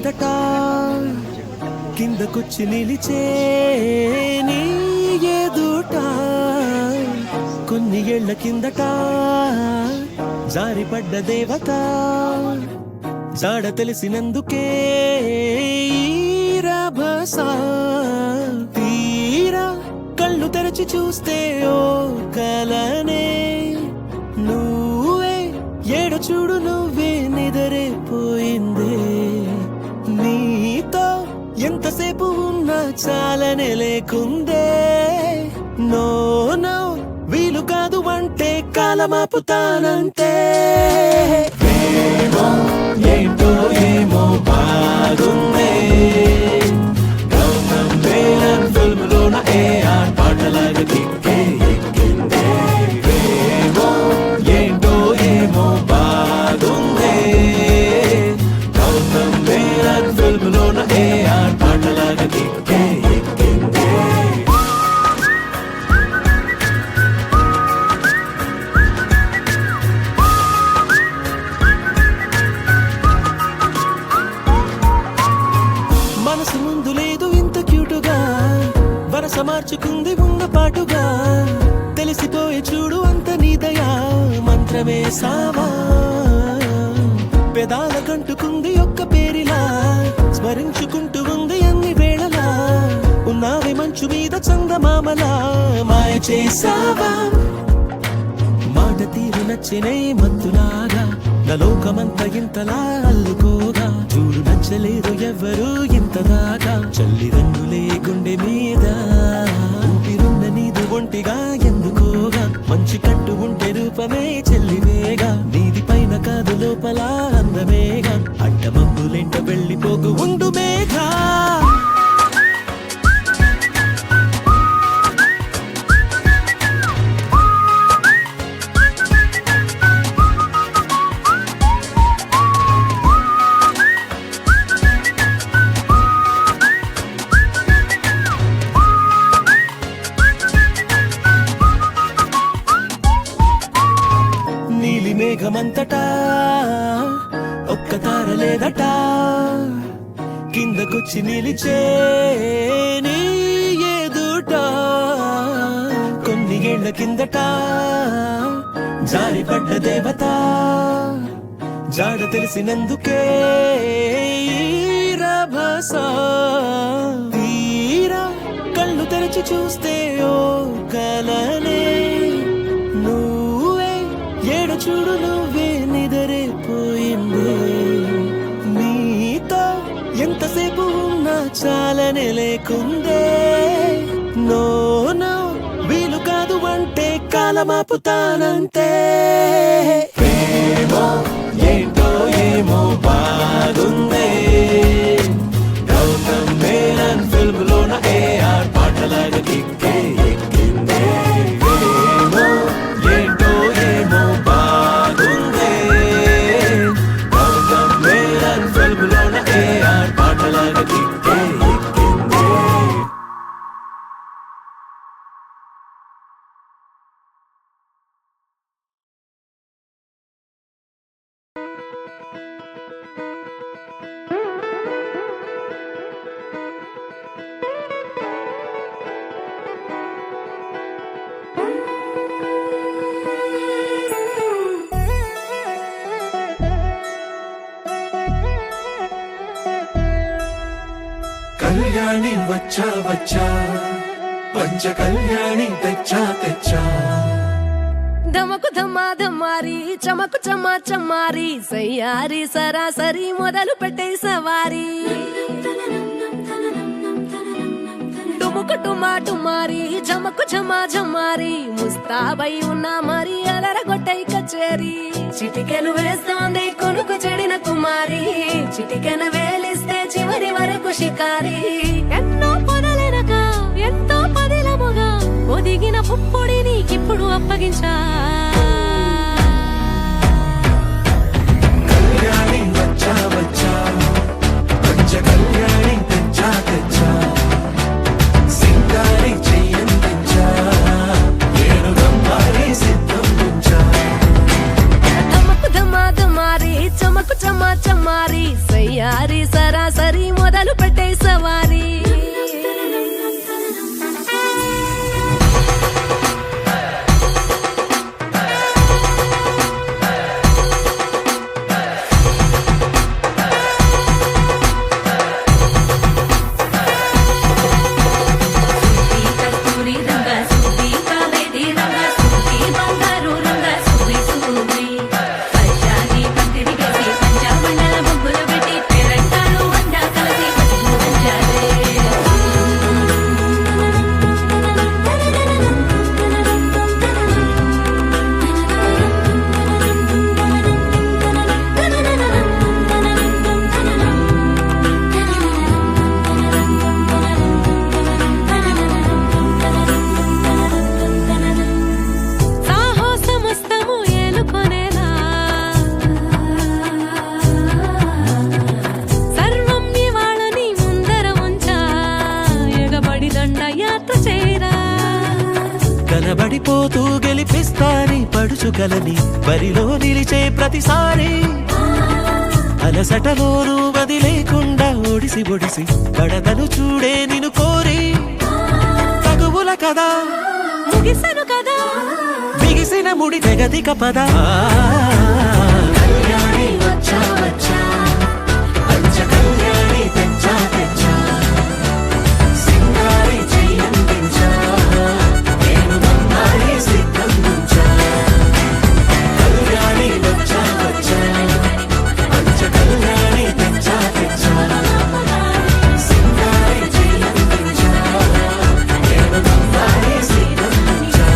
లేదట కిందకొచ్చి నిలిచే నీ ఎదుట కొన్ని ఏళ్ల కిందట జారిపడ్డ దేవత జాడ తెలిసినందుకే రభస తీరా కళ్ళు తెరచి చూస్తే ఓ కలనే నువ్వే ఏడు చూడు నువ్వే నిదరైపోయిందే నీతో ఎంతసేపు ఉన్నా చాలనే లేకుందే నో నో వీలు కాదు అంటే కాలమాపుతానంతే ఏమో ఏంటో ఏమో బాగుందే గౌతమ్ మేనన్ ఫిల్మ్ లోన ఏఆర్ పాటలాగా కిక్కే ఎక్కిందే ఏమో ఏంటో ఏమో బాగుందే గౌతమ్ మేనన్ ఫిల్మ్ లోన ఏఆర్ పాటలాగా కిక్కే ఎక్కిందే మనసు ముందు లేదు ఇంత క్యూటుగా వరస మార్చుకుంది ఉన్న పాటుగా తెలిసిపోయే చూడు అంత నీదయా మంత్రమే సావా పెదాల కంటుకుంది ఒక్క పేరిలా స్మరించుకుంటూ ఉంది అన్ని వేళలా ఉన్నావే మంచు మీద చందమామలా మాయ చేసావా మాట తీరు నచ్చినే మత్తులాగా నా లోకమంతా ఇంతలా అల్లుకోగా చూడు నచ్చలేదు ఎవ్వరు ఇంతదాకా చల్లి రంగులే గుండె మీద ఊపిరున్న నీదు ఒంటిగా ఎందుకోగా మంచి కట్టు ఉంటే రూపమే చెల్లివేగా నీది పైన కాదు లోపల అందమేగా అడ్డమబ్బులెంట వెళ్ళిపోకు ఉండు మేఘా నీలి మేఘమంతటా ఒక్క తార లేదట కిందకొచ్చి నిలిచే నీ ఎదుట కొన్ని ఏళ్ల కిందట జారిపడ్డ దేవత జాడ తెలిసినందుకే రభస తీరా కళ్ళు తెరచి చూస్తే ఓ కలనే ఏడు చూడు నువ్వే నిదరైపోయిందే నీతో ఎంతసేపు ఉన్నా చాలనే లేకుందే నో నో వీలు కాదు అంటే కాలమాపుతానంతే ఏమో ఏంటో ఏమో బాగుందే గౌతమ్ మేనన్ ఫిల్మ్ లోన ఏఆర్ పాటలాగా కిక్కే ఎక్కిందే ఏమో ఏంటో ఏమో బాగుందే గౌతమ్ మేనన్ ఫిల్మ్ లోన ఏఆర్ పాటలాగా కిక్కే ఎక్కిందే కళ్యాణి వచ్చా వచ్చా పంచ కళ్యాణి తెచ్చా తెచ్చా ధమకు ధమా ధమారి చమకు చమా చమారి సయ్యారి సరాసరి మొదలు పెట్టే సవారి డుముకు టుమా టుమారి జమకు ఝమా ఝమారి ముస్తాబై ఉన్నా మరి అదరగొట్టై కచేరి చిటికెను వేస్తోంది కొనుకు చెడిన కుమారి చిటికెను వేలిస్తే చివరి వరకు షికారి ఎన్నో పొదలెనక ఎంతో పదిలముగా ఒదిగిన పుప్పొడి నీకిప్పుడు అప్పగించా కళ్యాణి వచ్చా వచ్చా పంచ కళ్యాణి తెచ్చా తెచ్చా సింగారి చెయ్యందించా ఏడు గమ్మారి సిద్ధం ఉంచా ధమకు ధమా ధమారి చమకు చమా చమారి సయ్యారి సరాసరి ఓడిపోతూ గెలిపిస్తాని పడుచుకలని బరిలో నిలిచే ప్రతిసారి అలసటలోనూ వదిలేకుండా ఒడిసి ఒడిసి పడతను చూడే నిన్ను కోరి తగువుల కదా ముగిసను కదా బిగిసిన ముడి తెగదిక పద కళ్యాణి వచ్చా వచ్చా పంచ కళ్యాణి తెచ్చా తెచ్చా సింగారి చెయ్యందించా నేను మమ్మారి సిద్ధందించా కళ్యాణి వచ్చా వచ్చా పంచ కళ్యాణి తెచ్చా తెచ్చా సింగారి చెయ్యందించా నేను మమ్మారి సిద్ధందించా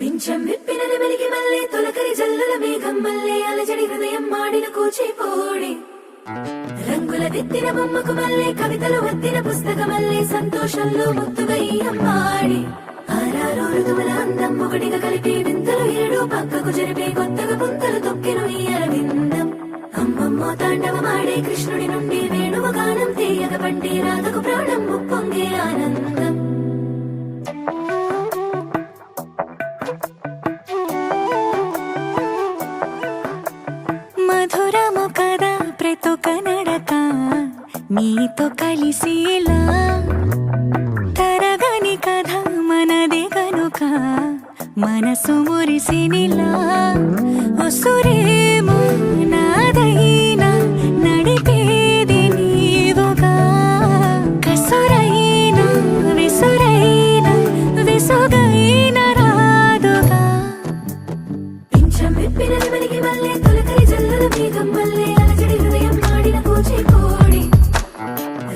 పింఛం విప్పిన నెమలికి మల్లె తొలకరి జల్లుల మేఘం మల్లె అలజడి హృదయం మాడిన కూచిపోడి రంగుల దిద్దిన బొమ్మకు మల్లె కవితలు వత్తిన పుస్తక మల్లె సంతోషంలో ముద్దుగా ఈ అమ్మాడి ఆరారు ఋతువుల అందం ఒకటిగా కలిపి వింతలు ఏడు పక్కకు జరిపే కొత్తగా పుంతలు తొక్కెను ఈ అరవిందం అమ్మమ్మో తాండవమాడే కృష్ణుడి నుండి వేణువ గానం తీయగ పండి రాధకు ప్రాణం ముప్పొంగే ఆనందం మధురము కదా ప్రతొక నడక నీతో కలిసేలా తరగని కథ మనదే కనుక మనసు మురిసినిలా ఉసురేమో నాదైనా నడిపేది నీవుగా కసురైనా విసురైనా విసుగైన రాదుగా పింఛం విప్పిన నెమలికి మల్లె తొలకరి జల్లుల మేఘం మల్లె అలజడి హృదయం మాడిన కూచిపోడి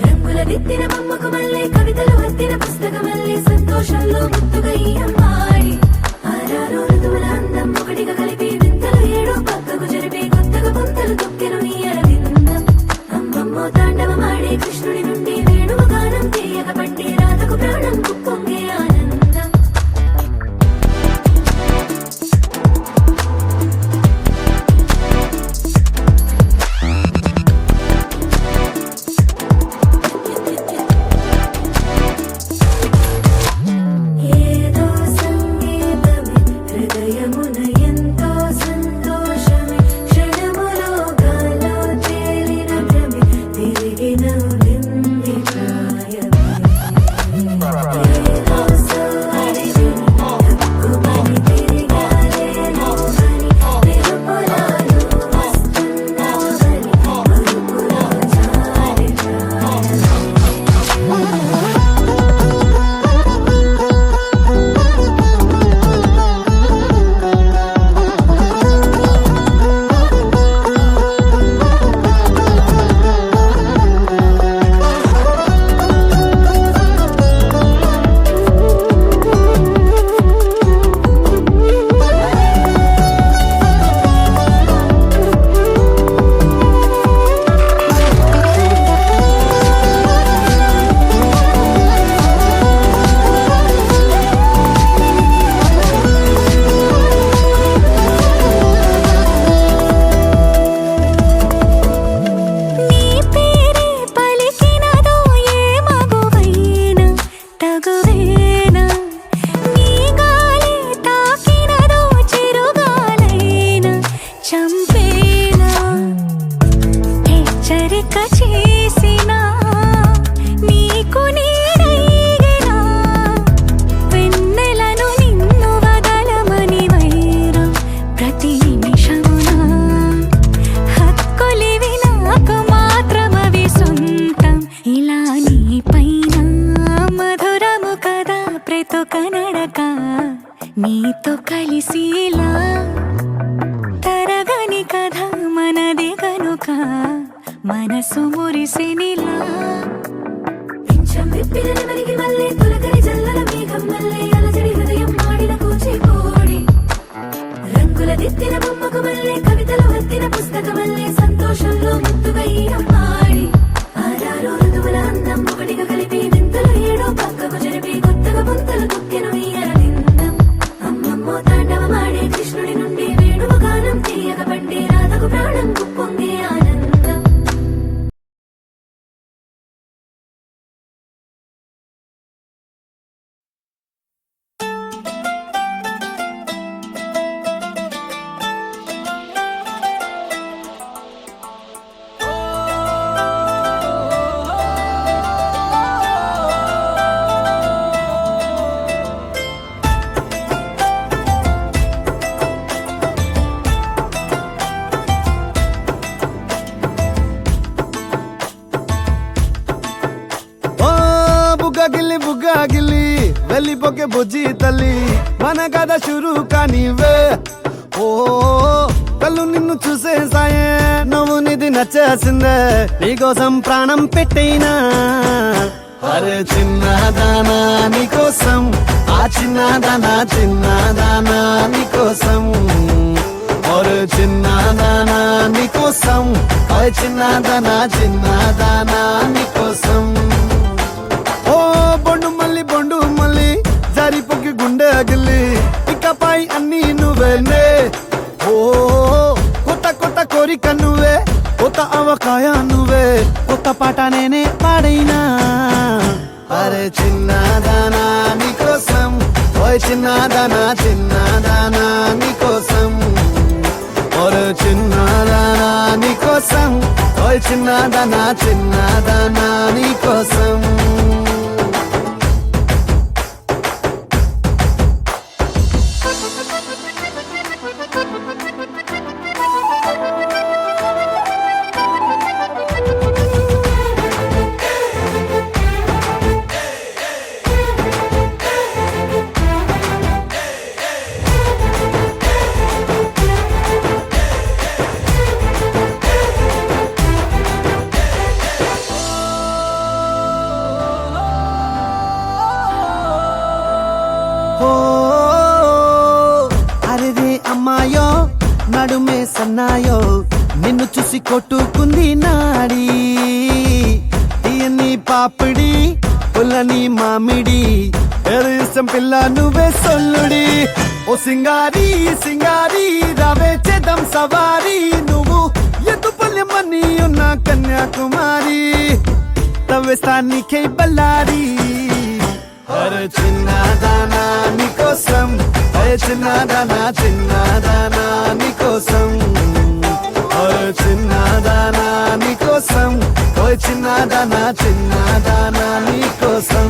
రంగుల దిద్దిన బొమ్మకు మల్లె కవితలు వత్తిన పుస్తక మల్లె సంతోషంలో ముద్దుగా ఈ అమ్మాడి ఆరారు ఋతువుల అందం ఒకటిగా కలిపి వింతలు ఏడు పక్కకు జరిపే కొత్తగా పుంతలు తొక్కెను ఈ అరవిందం అమ్మమ్మో తాండవమాడే కృష్ణుడి నుండి వేణువ గానం తీయగ పండి రాధకు ప్రాణం ముప్పొంగే ఆనందం ఏదో సంగీతమే హృదయమున ఎంతో సంతోషమే క్షణములో గాలో తేలిన భ్రమే తిరిగి నవ్వింది ప్రాయమే ఏదో సవ్వడి విని హక్కుమని తిరిగాలేను అని మెరుపులాలు వస్తున్నావని మరుపులో జారి ప్రాయమే నీ పేరే పలికినదో ఏ మగువైనా తగువేనా నీ గాలి తాకినదో చిరుగాలైనా చంపేనా హెచ్చరిక చేసినా నీకు నీడైనా వెన్నెలను నిన్ను వదలమని వైరం ప్రతి నిమిషమునా హక్కులివి నాకు మాత్రమవి సొంతం ఇలా నీ పైన మధురము కదా ప్రతొక నడక నీతో కలిసేలా తరగని కథ మనదే కనుక మనసు మురిసినిలా పింఛం విప్పిన నెమలికి మల్లె తొలకరి జల్లుల మేఘం మల్లె అలజడి హృదయం మాడిన కూచిపోడి రంగుల దిద్దిన బొమ్మకు మల్లె కవితలు వత్తిన పుస్తక మల్లె సంతోషంలో ముద్దుగా ఈ అమ్మాడి ఆరారు ఋతువుల అందం ఒకటిగా కలిపి వింతలు ఏడు పక్కకు జరిపి కొత్తగా పుంతలు తొక్కెను ఈ అరవిందం అమ్మమ్మో తాండవమాడే బుగ్గా గిల్లి వెళ్ళిపోకే బుజ్జి తల్లి మన కథ షురు కానివే ఓ కళ్ళు నిన్ను చూసేసాయే నువ్వు నిధి నచ్చేసిందే నీకోసం ప్రాణం పెట్టైనా అరే చిన్నదానా నీకోసం ఆ చిన్నదానా నీకోసం ఒరే చిన్నదానా నీకోసం ఓ చిన్నదానా నీకోసం ఓ బొండు మళ్ళీ జారిపోకి గుండె గిల్లి ఇకపై అన్ని నువ్వేనే ఓ కొత్త కోరిక నువ్వే కొత్త అవకాయ నువ్వే కొత్త పాట నేనే పాడైనా అరే చిన్నదానా నీకోసం ఓయ్ చిన్నదానా నీకోసం ఒరే చిన్నదానా నీకోసం ఓయ్ చిన్నదానా నీకోసం ఓ అరే అమ్మాయో నడుమే సన్నాయో నిన్ను చూసి కొట్టుకుంది నాడి తీయని పాపిడి పుల్లని మామిడి ఏదో ఇష్టం పిల్ల నువ్వే సొల్లుడి ఓ సింగారి రావే చేద్దాం సవారి నువ్వు ఎత్తు పల్లెమ్మని ఉన్న కన్యాకుమారి తవ్వేస్తానికై బల్లారి అరే చిన్నదానా నీకోసం అరే చిన్నదానా నీకోసం అరే చిన్నదానా నీకోసం ఓ చిన్నదానా నీకోసం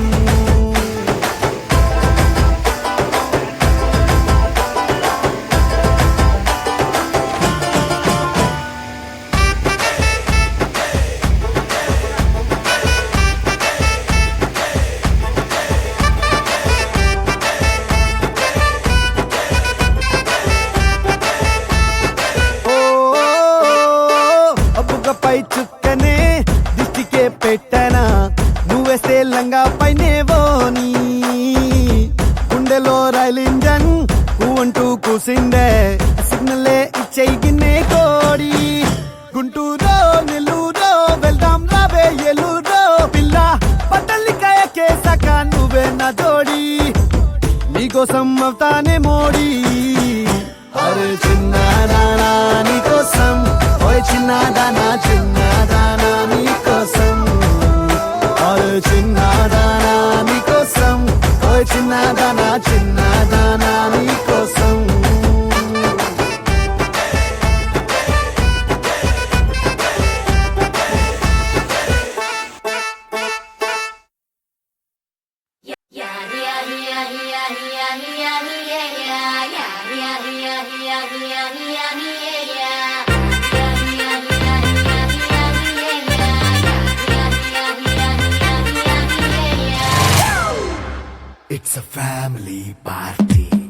పై చుక్కనే దిష్టికే పెట్టనా నువ్వేస్తే లంగా పైనేవోని గుండెలో రైలు ఇంజన్ అంటూ కూసిందే సిగ్నలే ఇచ్చేయి గిన్నే కోడి గుంటూరో నెల్లూరో వెళ్దాం రావే ఎల్లూరో పిల్ల పట్టలికాయ కేసాక నువ్వే నా జోడి నీకోసం అవుతానే మోడీ అరే చిన్నదానా నీకోసం ఓయ్ చిన్నదానా నీకోసం అరే చిన్నదానా నీకోసం ఓయ్ చిన్నదానా నీకోసం It's a family party.